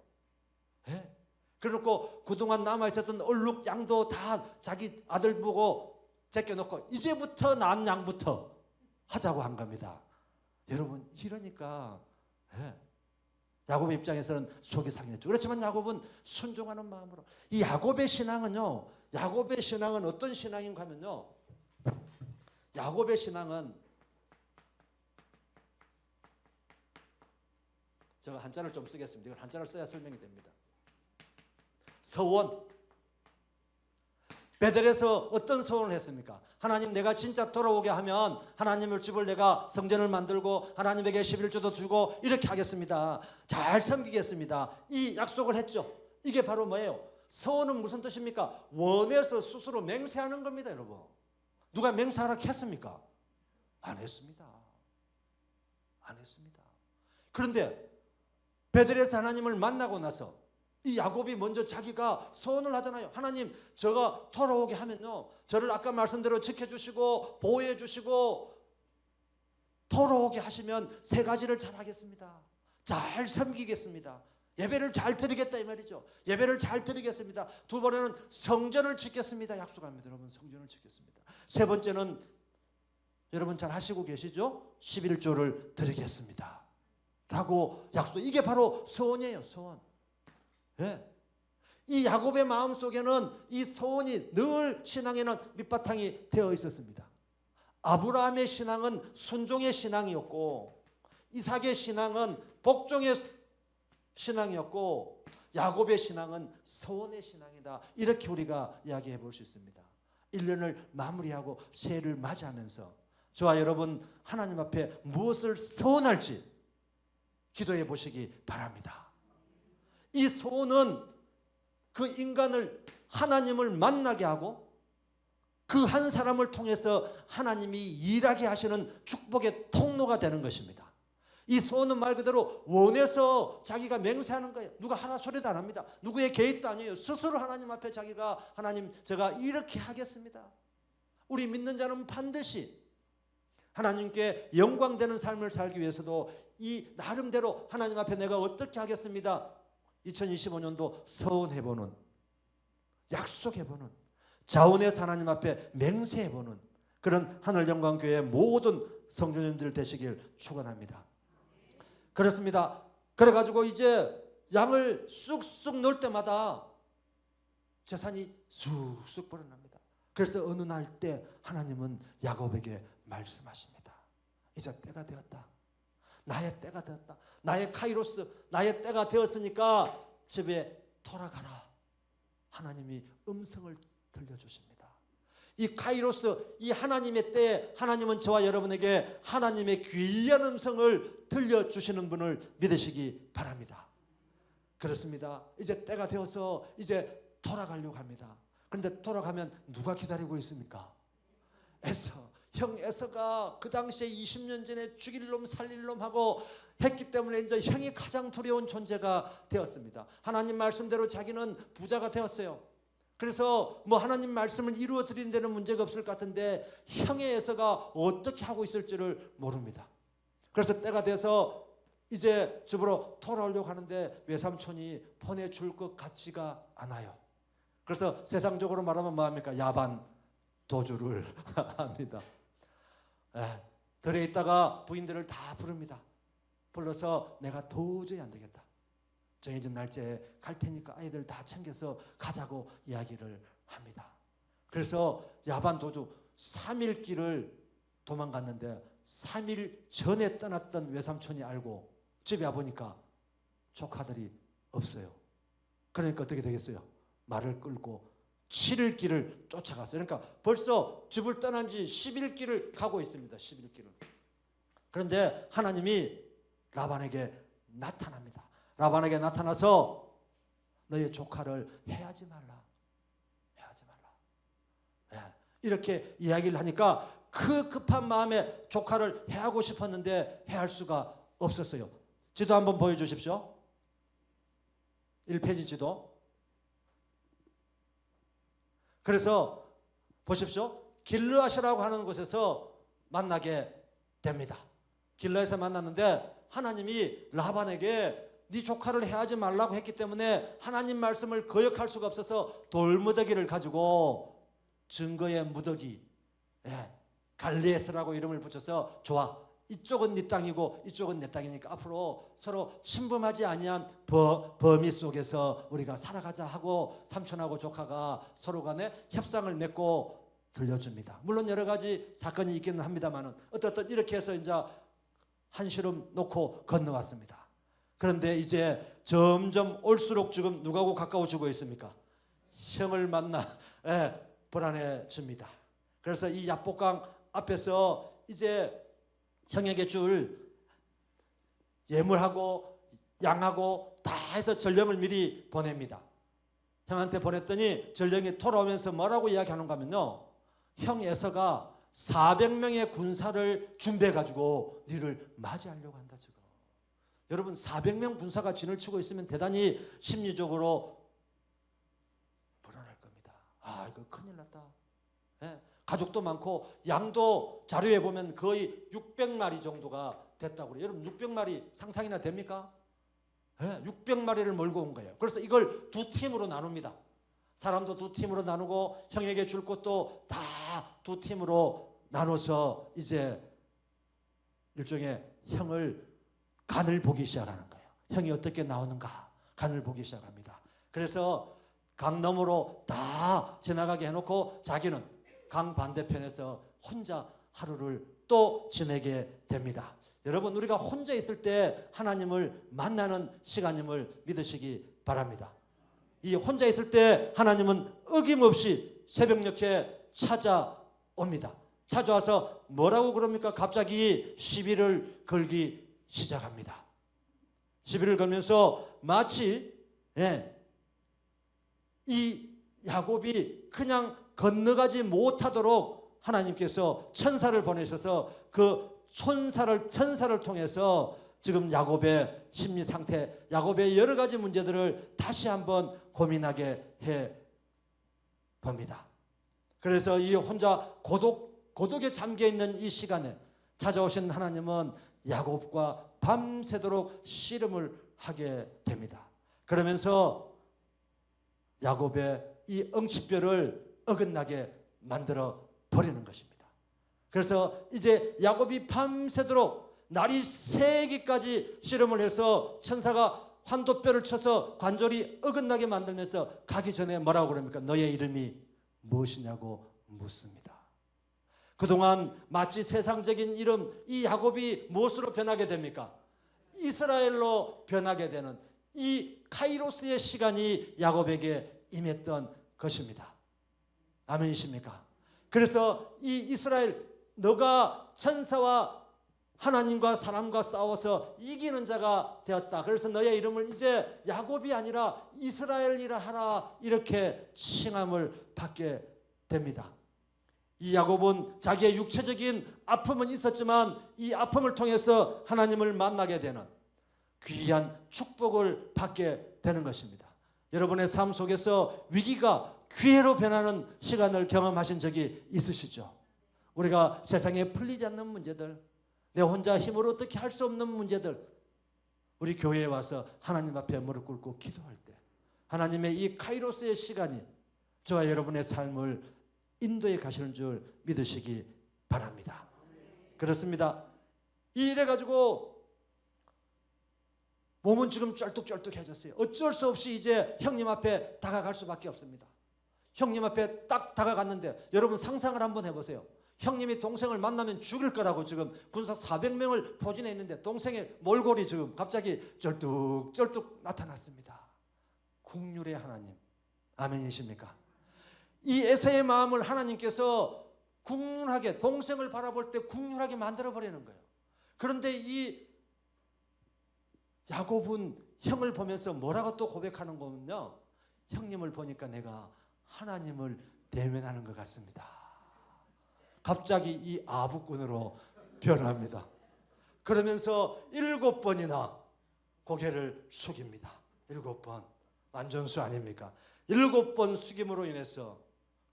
예? 그래놓고 그동안 남아있었던 얼룩 양도 다 자기 아들 보고 제껴놓고 이제부터 난 양부터 하자고 한 겁니다. 여러분 이러니까 야곱의 입장에서는 속이 상했죠. 그렇지만 야곱은 순종하는 마음으로. 이 야곱의 신앙은요, 야곱의 신앙은 어떤 신앙인가 하면요, 야곱의 신앙은 제가 한자를 좀 쓰겠습니다. 이건 한자를 써야 설명이 됩니다. 서원. 베델에서 어떤 서원을 했습니까? 하나님 내가 진짜 돌아오게 하면 하나님의 집을 내가 성전을 만들고 하나님에게 11조도 주고 이렇게 하겠습니다. 잘 섬기겠습니다. 이 약속을 했죠. 이게 바로 뭐예요? 서원은 무슨 뜻입니까? 원해서 스스로 맹세하는 겁니다. 여러분. 누가 맹세하라고 했습니까? 안 했습니다. 안 했습니다. 그런데 베델에서 하나님을 만나고 나서 이 야곱이 먼저 자기가 서원을 하잖아요. 하나님 저가 돌아오게 하면요, 저를 아까 말씀대로 지켜주시고 보호해주시고 돌아오게 하시면 세 가지를 잘하겠습니다. 잘 섬기겠습니다. 예배를 잘 드리겠다 이 말이죠. 예배를 잘 드리겠습니다. 두 번째는 성전을 짓겠습니다. 약속합니다. 여러분 성전을 짓겠습니다. 세 번째는 여러분 잘 하시고 계시죠? 11조를 드리겠습니다 라고 약속. 이게 바로 서원이에요. 서원. 예. 이 야곱의 마음속에는 이 서원이 늘 신앙에는 밑바탕이 되어 있었습니다. 아브라함의 신앙은 순종의 신앙이었고 이삭의 신앙은 복종의 신앙이었고 야곱의 신앙은 서원의 신앙이다. 이렇게 우리가 이야기해 볼 수 있습니다. 1년을 마무리하고 새해를 맞이하면서 저와 여러분 하나님 앞에 무엇을 서원할지 기도해 보시기 바랍니다. 이 소원은 그 인간을 하나님을 만나게 하고 그 한 사람을 통해서 하나님이 일하게 하시는 축복의 통로가 되는 것입니다. 이 소원은 말 그대로 원해서 자기가 맹세하는 거예요. 누가 하나 소리도 안 합니다. 누구의 개입도 아니에요. 스스로 하나님 앞에 자기가 하나님 제가 이렇게 하겠습니다. 우리 믿는 자는 반드시 하나님께 영광되는 삶을 살기 위해서도 이 나름대로 하나님 앞에 내가 어떻게 하겠습니다. 2025년도 서원해보는, 약속해보는, 자원해서 하나님 앞에 맹세해보는 그런 하늘영광교회 모든 성도님들 되시길 축원합니다. 그렇습니다. 그래가지고 이제 양을 쑥쑥 넣을 때마다 재산이 쑥쑥 불어납니다. 그래서 어느 날 때 하나님은 야곱에게 말씀하십니다. 이제 때가 되었다. 나의 때가 되었다. 나의 카이로스, 나의 때가 되었으니까 집에 돌아가라. 하나님이 음성을 들려주십니다. 이 카이로스, 이 하나님의 때에 하나님은 저와 여러분에게 하나님의 귀한 음성을 들려주시는 분을 믿으시기 바랍니다. 그렇습니다. 이제 때가 되어서 이제 돌아가려고 합니다. 그런데 돌아가면 누가 기다리고 있습니까? 에서. 형 에서가 그 당시에 20년 전에 죽일 놈 살릴 놈 하고 했기 때문에 이제 형이 가장 두려운 존재가 되었습니다. 하나님 말씀대로 자기는 부자가 되었어요. 그래서 뭐 하나님 말씀을 이루어 드리는 데는 문제가 없을 것 같은데 형의 에서가 어떻게 하고 있을지를 모릅니다. 그래서 때가 돼서 이제 집으로 돌아오려고 하는데 외삼촌이 보내줄 것 같지가 않아요. 그래서 세상적으로 말하면 뭐합니까? 야반 도주를 합니다. 들에 있다가 부인들을 다 부릅니다. 불러서 내가 도저히 안 되겠다. 정해진 날짜에 갈 테니까 아이들 다 챙겨서 가자고 이야기를 합니다. 그래서 야반 도주 3일 길을 도망갔는데 3일 전에 떠났던 외삼촌이 알고 집에 와보니까 조카들이 없어요. 그러니까 어떻게 되겠어요? 말을 끌고 7일 길을 쫓아갔어요. 그러니까 벌써 집을 떠난 지 10일 길을 가고 있습니다. 10일 길을. 그런데 하나님이 라반에게 나타납니다. 라반에게 나타나서 너의 조카를 해하지 말라. 해하지 말라. 네. 이렇게 이야기를 하니까 그 급한 마음에 조카를 해하고 싶었는데 해할 수가 없었어요. 지도 한번 보여주십시오. 1페이지 지도. 그래서 보십시오. 길르앗이라고 하는 곳에서 만나게 됩니다. 길르앗에서 만났는데 하나님이 라반에게 네 조카를 해하지 말라고 했기 때문에 하나님 말씀을 거역할 수가 없어서 돌무더기를 가지고 증거의 무더기, 갈리에스라고 이름을 붙여서 좋아, 이쪽은 네 땅이고 이쪽은 내 땅이니까 앞으로 서로 침범하지 아니한 범위 속에서 우리가 살아가자 하고 삼촌하고 조카가 서로 간에 협상을 맺고 들려줍니다. 물론 여러 가지 사건이 있기는 합니다만 어떻든 이렇게 해서 이제 한시름 놓고 건너왔습니다. 그런데 이제 점점 올수록 지금 누구하고 가까워지고 있습니까? 형을 만나 불안해집니다. 그래서 이 야복강 앞에서 이제 형에게 줄 예물하고 양하고 다 해서 전령을 미리 보냅니다. 형한테 보냈더니 전령이 돌아오면서 뭐라고 이야기하는가 하면요, 형 에서가 400명의 군사를 준비해가지고 너를 맞이하려고 한다. 지금 여러분 400명 군사가 진을 치고 있으면 대단히 심리적으로 불안할 겁니다. 아, 이거 큰일 났다. 가족도 많고 양도 자료에 보면 거의 600마리 정도가 됐다고 그래요. 여러분 600마리 상상이나 됩니까? 600마리를 몰고 온 거예요. 그래서 이걸 두 팀으로 나눕니다. 사람도 두 팀으로 나누고 형에게 줄 것도 다 두 팀으로 나눠서 이제 일종의 형을 간을 보기 시작하는 거예요. 형이 어떻게 나오는가 간을 보기 시작합니다. 그래서 강 너머로 다 지나가게 해놓고 자기는 강 반대편에서 혼자 하루를 또 지내게 됩니다. 여러분 우리가 혼자 있을 때 하나님을 만나는 시간임을 믿으시기 바랍니다. 이 혼자 있을 때 하나님은 어김없이 새벽녘에 찾아옵니다. 찾아와서 뭐라고 그럽니까? 갑자기 시비를 걸기 시작합니다. 시비를 걸면서 마치 이 야곱이 그냥 건너가지 못하도록 하나님께서 천사를 보내셔서 그 천사를 통해서 지금 야곱의 심리 상태, 야곱의 여러 가지 문제들을 다시 한번 고민하게 해 봅니다. 그래서 이 혼자 고독에 잠겨 있는 이 시간에 찾아오신 하나님은 야곱과 밤새도록 씨름을 하게 됩니다. 그러면서 야곱의 이 응치뼈를 어긋나게 만들어 버리는 것입니다. 그래서 이제 야곱이 밤새도록 날이 새기까지 씨름을 해서 천사가 환도뼈를 쳐서 관절이 어긋나게 만들면서 가기 전에 뭐라고 그럽니까? 너의 이름이 무엇이냐고 묻습니다. 그동안 마치 세상적인 이름 이 야곱이 무엇으로 변하게 됩니까? 이스라엘로 변하게 되는 이 카이로스의 시간이 야곱에게 임했던 것입니다. 아멘이십니까? 그래서 이 이스라엘 너가 천사와 하나님과 사람과 싸워서 이기는 자가 되었다. 그래서 너의 이름을 이제 야곱이 아니라 이스라엘이라 하라 이렇게 칭함을 받게 됩니다. 이 야곱은 자기의 육체적인 아픔은 있었지만 이 아픔을 통해서 하나님을 만나게 되는 귀한 축복을 받게 되는 것입니다. 여러분의 삶 속에서 위기가 기회로 변하는 시간을 경험하신 적이 있으시죠? 우리가 세상에 풀리지 않는 문제들, 내 혼자 힘으로 어떻게 할 수 없는 문제들, 우리 교회에 와서 하나님 앞에 무릎 꿇고 기도할 때 하나님의 이 카이로스의 시간이 저와 여러분의 삶을 인도에 가시는 줄 믿으시기 바랍니다. 그렇습니다. 이래가지고 몸은 지금 쩔뚝쩔뚝해졌어요. 어쩔 수 없이 이제 형님 앞에 다가갈 수밖에 없습니다. 형님 앞에 딱 다가갔는데 여러분 상상을 한번 해보세요. 형님이 동생을 만나면 죽일 거라고 지금 군사 400명을 포진해 있는데 동생의 몰골이 지금 갑자기 쩔뚝쩔뚝 나타났습니다. 국률의 하나님, 아멘이십니까? 이 에서의 마음을 하나님께서 국률하게, 동생을 바라볼 때 국률하게 만들어버리는 거예요. 그런데 이 야곱은 형을 보면서 뭐라고 또 고백하는 거면요, 형님을 보니까 내가 하나님을 대면하는 것 같습니다. 갑자기 이 아부꾼으로 변합니다. 그러면서 7번이나 고개를 숙입니다. 7번. 완전수 아닙니까? 7번 숙임으로 인해서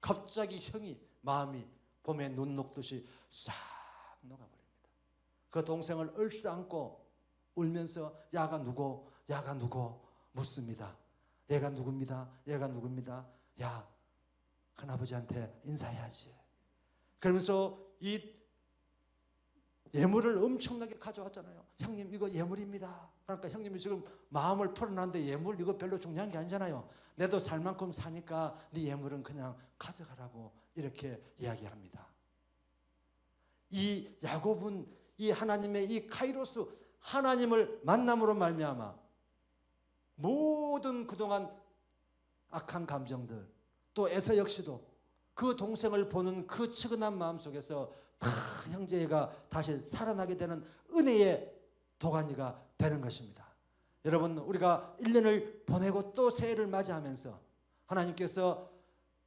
갑자기 형이, 마음이 봄에 눈 녹듯이 싹 녹아버립니다. 그 동생을 얼싸안고 울면서 야가 누구? 야가 누구? 묻습니다. 얘가 누굽니다. 얘가 누굽니다. 야, 큰아버지한테 인사해야지. 그러면서 이 예물을 엄청나게 가져왔잖아요. 형님, 이거 예물입니다. 그러니까 형님이 지금 마음을 풀어놨는데 예물 이거 별로 중요한 게 아니잖아요. 내도 살 만큼 사니까 네 예물은 그냥 가져가라고 이렇게 이야기합니다. 이 야곱은 이 하나님의 이 카이로스, 하나님을 만남으로 말미암아 모든 그동안 악한 감정들, 또 에서 역시도 그 동생을 보는 그 측은한 마음 속에서 다 형제가 다시 살아나게 되는 은혜의 도가니가 되는 것입니다. 여러분, 우리가 1년을 보내고 또 새해를 맞이하면서 하나님께서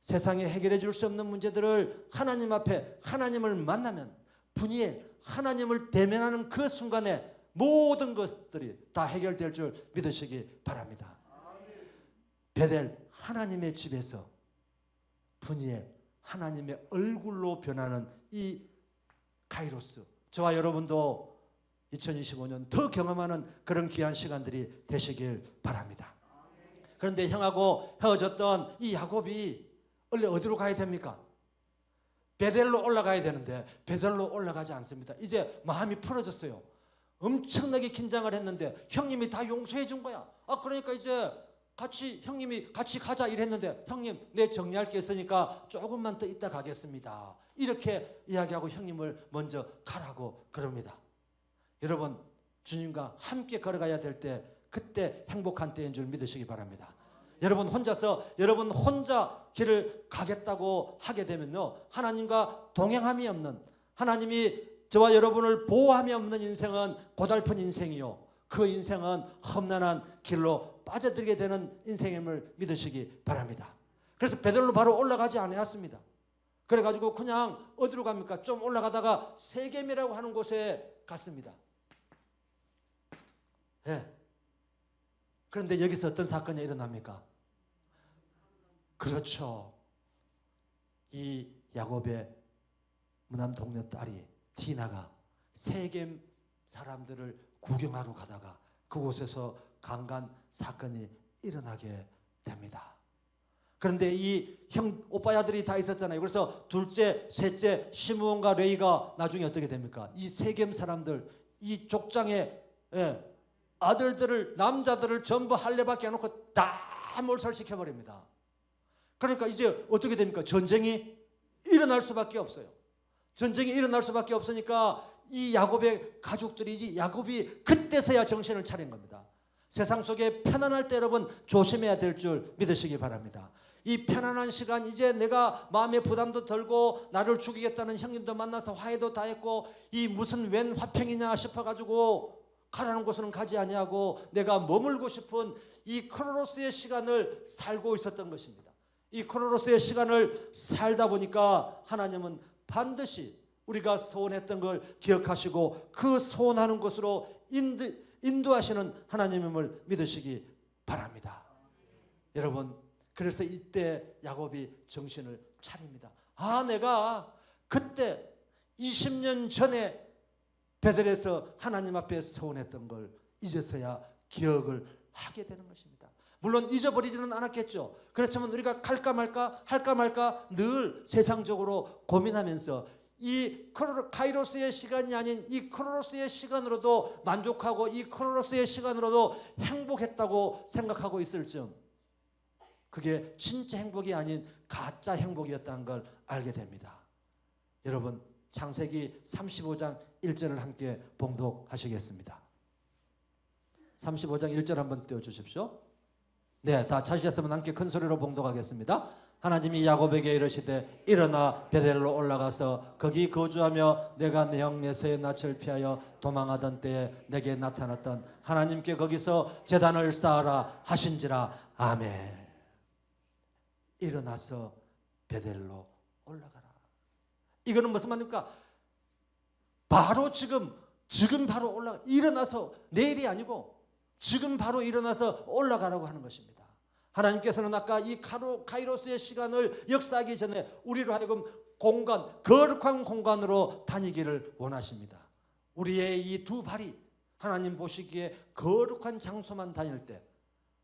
세상에 해결해 줄 수 없는 문제들을 하나님 앞에, 하나님을 만나면 분이에 하나님을 대면하는 그 순간에 모든 것들이 다 해결될 줄 믿으시기 바랍니다. 베델, 하나님의 집에서 분이에 하나님의 얼굴로 변하는 이 카이로스, 저와 여러분도 2025년 더 경험하는 그런 귀한 시간들이 되시길 바랍니다. 그런데 형하고 헤어졌던 이 야곱이 원래 어디로 가야 됩니까? 베델로 올라가야 되는데 베델로 올라가지 않습니다. 이제 마음이 풀어졌어요. 엄청나게 긴장을 했는데 형님이 다 용서해 준 거야. 그러니까 이제 형님이 같이 가자 이랬는데, 형님, 내 정리할 게 있으니까 조금만 더 있다 가겠습니다. 이렇게 이야기하고 형님을 먼저 가라고 그럽니다. 여러분, 주님과 함께 걸어가야 될 때, 그때 행복한 때인 줄 믿으시기 바랍니다. 여러분 혼자 길을 가겠다고 하게 되면요, 하나님과 동행함이 없는, 하나님이 저와 여러분을 보호함이 없는 인생은 고달픈 인생이요, 그 인생은 험난한 길로 빠져들게 되는 인생임을 믿으시기 바랍니다. 그래서 베델로 바로 올라가지 않았습니다. 그래가지고 그냥 어디로 갑니까? 좀 올라가다가 세겜이라고 하는 곳에 갔습니다. 네. 그런데 여기서 어떤 사건이 일어납니까? 그렇죠. 이 야곱의 무남 동료 딸이 디나가 세겜 사람들을 구경하러 가다가 그곳에서 강간 사건이 일어나게 됩니다. 그런데 이 형 오빠야들이 다 있었잖아요. 그래서 둘째, 셋째 시므온과 레이가 나중에 어떻게 됩니까? 이 세겜 사람들, 이 족장의 아들들을, 남자들을 전부 할례받게 해놓고 다 몰살시켜 버립니다. 그러니까 이제 어떻게 됩니까? 전쟁이 일어날 수밖에 없어요. 전쟁이 일어날 수밖에 없으니까 이 야곱의 가족들이, 야곱이 그때서야 정신을 차린 겁니다. 세상 속에 편안할 때 여러분 조심해야 될 줄 믿으시기 바랍니다. 이 편안한 시간, 이제 내가 마음의 부담도 덜고 나를 죽이겠다는 형님도 만나서 화해도 다 했고, 이 무슨 웬 화평이냐 싶어가지고 가라는 곳은 가지 아니하고 내가 머물고 싶은 이 크로노스의 시간을 살고 있었던 것입니다. 이 크로노스의 시간을 살다 보니까 하나님은 반드시 우리가 소원했던 걸 기억하시고 그 소원하는 곳으로 인도하시는 하나님임을 믿으시기 바랍니다. 여러분, 그래서 이때 야곱이 정신을 차립니다. 내가 그때 20년 전에 베델에서 하나님 앞에 소원했던 걸 이제서야 기억을 하게 되는 것입니다. 물론 잊어버리지는 않았겠죠. 그렇지만 우리가 할까 말까 늘 세상적으로 고민하면서 이 카이로스의 시간이 아닌 이 크로노스의 시간으로도 만족하고 이 크로노스의 시간으로도 행복했다고 생각하고 있을 즈음 그게 진짜 행복이 아닌 가짜 행복이었다는 걸 알게 됩니다. 여러분, 창세기 35장 1절을 함께 봉독하시겠습니다. 35장 1절 한번 띄워주십시오. 네, 다 찾으셨으면 함께 큰 소리로 봉독하겠습니다. 하나님이 야곱에게 이르시되 일어나 베델로 올라가서 거기 거주하며 내가 내 형 에서의 낯을 피하여 도망하던 때에 내게 나타났던 하나님께 거기서 제단을 쌓아라 하신지라. 아멘. 일어나서 베델로 올라가라. 이거는 무슨 말입니까? 바로 지금 바로 올라가, 일어나서, 내일이 아니고 지금 바로 일어나서 올라가라고 하는 것입니다. 하나님께서는 아까 이 카이로스의 시간을 역사하기 전에 우리로 하여금 거룩한 공간으로 다니기를 원하십니다. 우리의 이 두 발이 하나님 보시기에 거룩한 장소만 다닐 때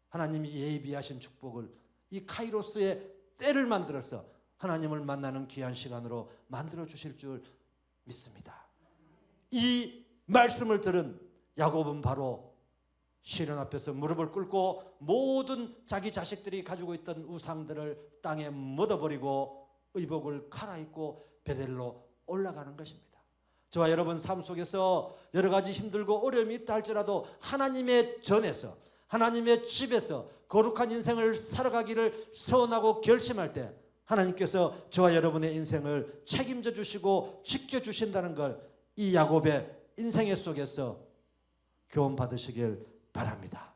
하나님이 예비하신 축복을 이 카이로스의 때를 만들어서 하나님을 만나는 귀한 시간으로 만들어 주실 줄 믿습니다. 이 말씀을 들은 야곱은 바로 시련 앞에서 무릎을 꿇고 모든 자기 자식들이 가지고 있던 우상들을 땅에 묻어버리고 의복을 갈아입고 베델로 올라가는 것입니다. 저와 여러분 삶 속에서 여러 가지 힘들고 어려움이 있다 할지라도 하나님의 전에서, 하나님의 집에서 거룩한 인생을 살아가기를 서원하고 결심할 때 하나님께서 저와 여러분의 인생을 책임져 주시고 지켜주신다는 걸 이 야곱의 인생의 속에서 교훈 받으시길 바랍니다.